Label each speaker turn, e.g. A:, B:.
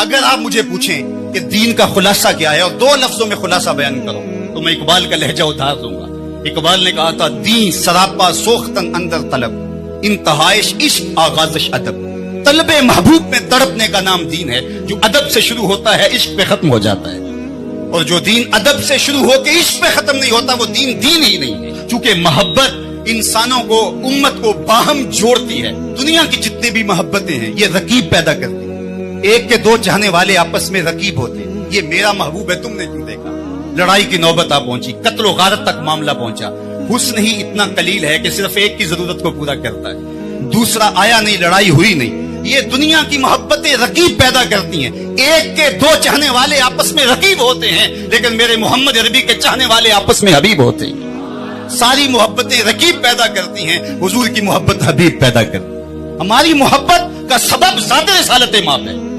A: अगर आप मुझे पूछें कि दीन का खुलासा क्या है और दो लफ्जों में खुलासा बयान करो, तो मैं इकबाल का लहजा उधार दूंगा। इकबाल ने कहा था, दीन सरापा सोख्तन अंदर तलब, इंतहाइश इश्क आगाज़श अदब। तलबे महबूब में तड़पने का नाम दीन है। जो अदब से शुरू होता है इश्क पे खत्म हो जाता है, और जो दीन अदब से शुरू होकर इश्क पे खत्म नहीं होता वो दीन दीन ही नहीं है। चूंकि मोहब्बत इंसानों को, उम्मत को बाहम जोड़ती है। दुनिया की जितनी भी मोहब्बतें हैं ये रकीब पैदा करती है। एक के दो चाहने वाले आपस में रकीब होते हैं। ये मेरा महबूब है, तुमने क्यों देखा? लड़ाई की नौबत आ पहुंची, कत्ल गारत तक मामला पहुंचा। हुस्न ही इतना कलील है कि सिर्फ एक की जरूरत को पूरा करता है, दूसरा आया नहीं, लड़ाई हुई नहीं। ये दुनिया की मोहब्बतें रकीब पैदा करती हैं। एक के दो चाहने वाले आपस में रकीब होते हैं, लेकिन मेरे मोहम्मद अरबी के चाहने वाले आपस में हबीब होते हैं। सारी मोहब्बतें रकीब पैदा करती हैं, हुजूर की मोहब्बत हबीब पैदा करती है। हमारी मोहब्बत का सबब ज़ात रिसालत माप है।